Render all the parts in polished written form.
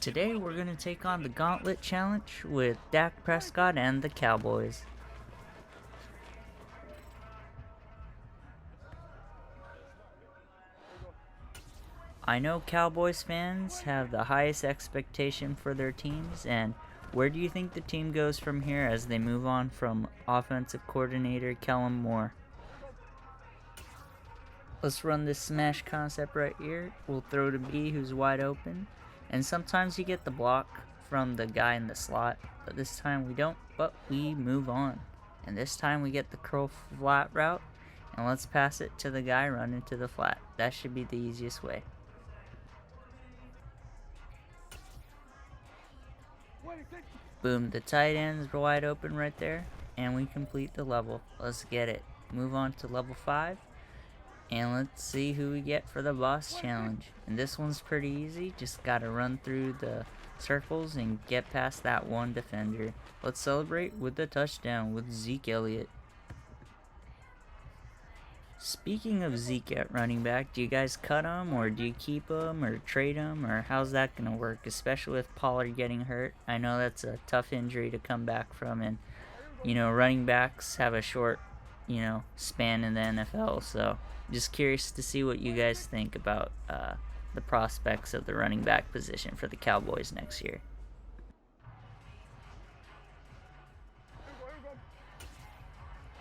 Today we're going to take on the Gauntlet challenge with Dak Prescott and the Cowboys. I know Cowboys fans have the highest expectation for their teams, and where do you think the team goes from here as they move on from offensive coordinator Kellen Moore? Let's run this smash concept right here. We'll throw to B, who's wide open. And sometimes you get the block from the guy in the slot, but this time we don't, but we move on. And this time we get the curl flat route, and let's pass it to the guy running to the flat. That should be the easiest way. Boom, the tight ends are wide open right there, and we complete the level. Let's get it. Move on to level 5. And let's see who we get for the boss challenge. And this one's pretty easy. Just gotta run through the circles and get past that one defender. Let's celebrate with the touchdown with Zeke Elliott. Speaking of Zeke at running back, do you guys cut him, or do you keep him, or trade him, or how's that gonna work? Especially with Pollard getting hurt. I know that's a tough injury to come back from, and running backs have a short span in the NFL, so just curious to see what you guys think about the prospects of the running back position for the Cowboys next year.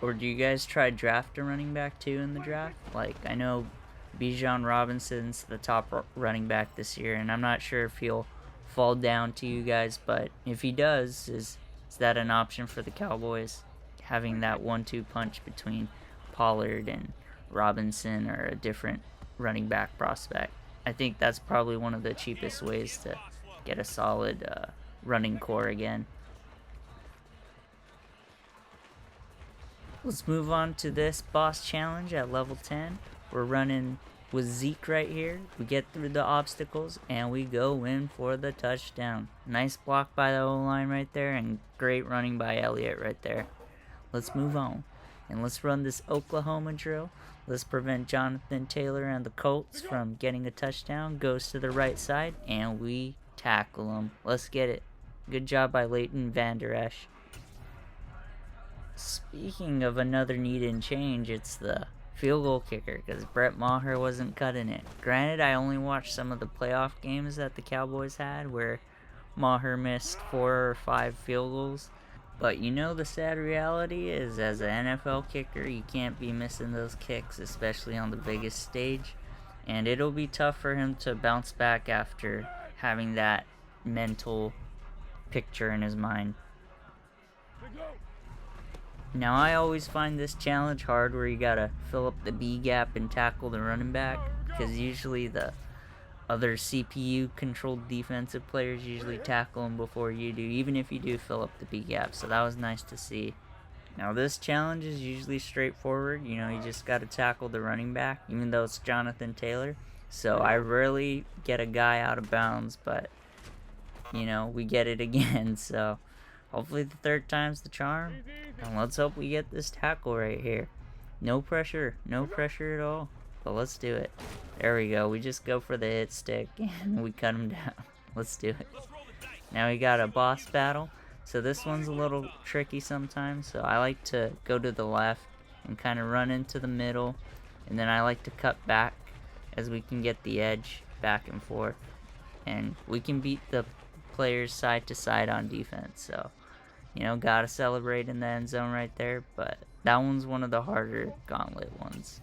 Or do you guys try draft a running back too in the draft? Like, I know Bijan Robinson's the top running back this year, and I'm not sure if he'll fall down to you guys, but if he does, is that an option for the Cowboys? Having that 1-2 punch between Pollard and Robinson, or a different running back prospect. I think that's probably one of the cheapest ways to get a solid running core again. Let's move on to this boss challenge at level 10. We're running with Zeke right here. We get through the obstacles and we go in for the touchdown. Nice block by the O-line right there, and great running by Elliott right there. Let's move on, and let's run this Oklahoma drill. Let's prevent Jonathan Taylor and the Colts from getting a touchdown. Goes to the right side, and we tackle him. Let's get it. Good job by Leighton Vander Esch. Speaking of another need and change, it's the field goal kicker, because Brett Maher wasn't cutting it. Granted, I only watched some of the playoff games that the Cowboys had where Maher missed 4 or 5 field goals. But the sad reality is, as an NFL kicker, you can't be missing those kicks, especially on the biggest stage. And it'll be tough for him to bounce back after having that mental picture in his mind. Now, I always find this challenge hard where you gotta fill up the B gap and tackle the running back, because usually the other CPU-controlled defensive players usually tackle him before you do, even if you do fill up the B gap, so that was nice to see. Now, this challenge is usually straightforward. You just got to tackle the running back, even though it's Jonathan Taylor. So I rarely get a guy out of bounds, but, we get it again. So hopefully the third time's the charm, and let's hope we get this tackle right here. No pressure at all. But let's do it. There we go. We just go for the hit stick and we cut him down. Let's do it. Now we got a boss battle. So this one's a little tricky sometimes. So I like to go to the left and kind of run into the middle. And then I like to cut back as we can get the edge back and forth. And we can beat the players side to side on defense. So, gotta celebrate in the end zone right there. But that one's one of the harder Gauntlet ones.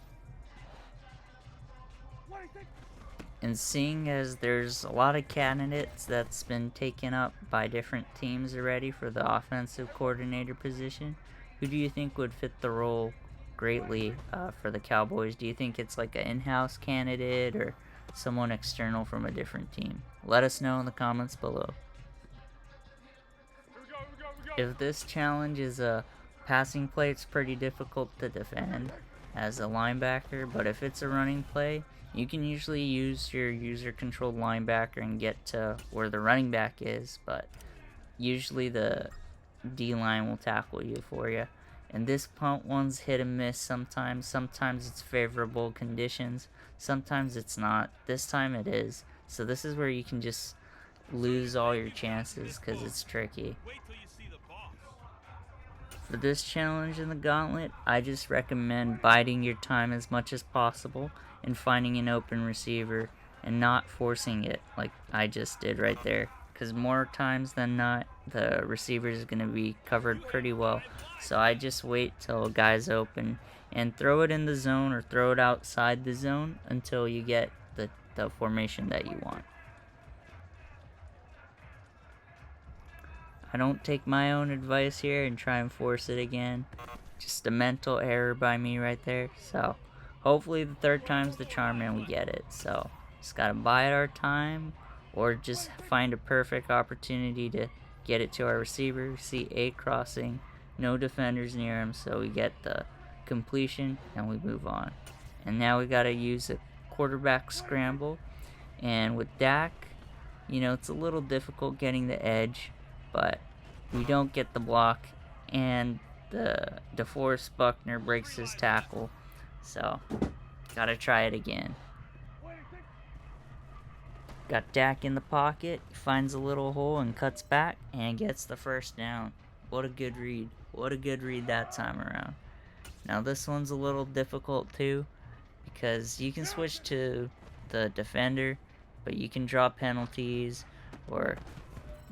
And seeing as there's a lot of candidates that's been taken up by different teams already for the offensive coordinator position, who do you think would fit the role greatly for the Cowboys? Do you think it's like an in-house candidate or someone external from a different team? Let us know in the comments below. If this challenge is a passing play, it's pretty difficult to defend as a linebacker, but if it's a running play, you can usually use your user-controlled linebacker and get to where the running back is, but usually the D-line will tackle you for you. And this punt one's hit and miss sometimes. Sometimes it's favorable conditions. Sometimes it's not. This time it is. So this is where you can just lose all your chances because it's tricky. For this challenge in the Gauntlet, I just recommend biding your time as much as possible and finding an open receiver and not forcing it like I just did right there. Because more times than not, the receiver is going to be covered pretty well. So I just wait till a guy's open and throw it in the zone or throw it outside the zone until you get the formation that you want. I don't take my own advice here and try and force it again. Just a mental error by me right there. So hopefully the third time's the charm and we get it. So just gotta bide our time or just find a perfect opportunity to get it to our receiver. See A crossing, no defenders near him, so we get the completion and we move on. And now we gotta use a quarterback scramble. And with Dak, you know, it's a little difficult getting the edge, but we don't get the block, and the DeForest Buckner breaks his tackle, so gotta try it again. Got Dak in the pocket, finds a little hole and cuts back and gets the first down. What a good read. What a good read that time around. Now this one's a little difficult too, because you can switch to the defender, but you can draw penalties or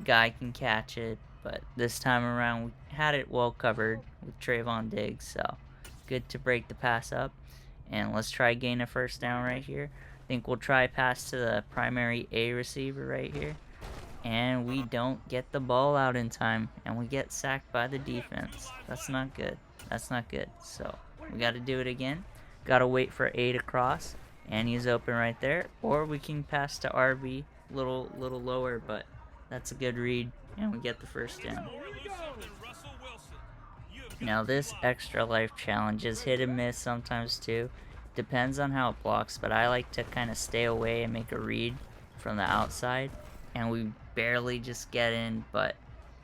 guy can catch it. But this time around we had it well covered with Trayvon Diggs, so good to break the pass up. And let's try gain a first down right here. I think we'll try pass to the primary A receiver right here. And we don't get the ball out in time, and we get sacked by the defense. That's not good. That's not good. So we got to do it again. Got to wait for A to cross, and he's open right there. Or we can pass to RB, little lower, but that's a good read, and we get the first down. Now this extra life challenge is hit and miss sometimes too. Depends on how it blocks, but I like to kind of stay away and make a read from the outside, and we barely just get in. But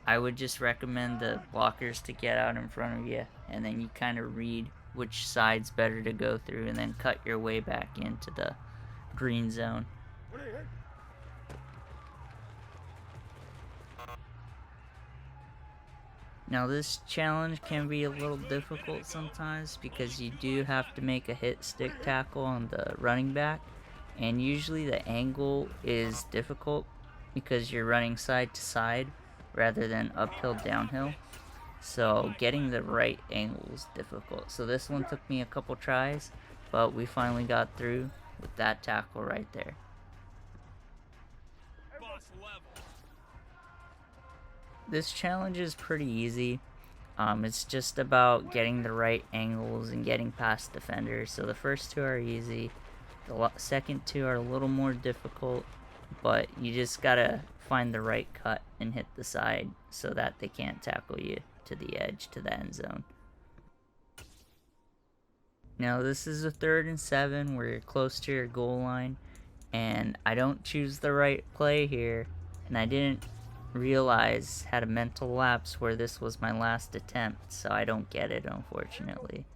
I would just recommend the blockers to get out in front of you, and then you kind of read which side's better to go through, and then cut your way back into the green zone. Now this challenge can be a little difficult sometimes because you do have to make a hit stick tackle on the running back, and usually the angle is difficult because you're running side to side rather than uphill downhill, so getting the right angle is difficult. So this one took me a couple tries, but we finally got through with that tackle right there. This challenge is pretty easy. It's just about getting the right angles and getting past defenders. So the first two are easy. The second two are a little more difficult, but you just gotta find the right cut and hit the side so that they can't tackle you to the edge, to the end zone. Now this is a 3rd and 7 where you're close to your goal line, and I don't choose the right play here, and I didn't realize, had a mental lapse where this was my last attempt, so I don't get it, unfortunately.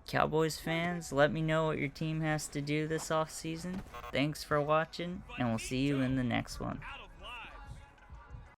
Cowboys fans, let me know what your team has to do this offseason. Thanks for watching, and we'll see you in the next one.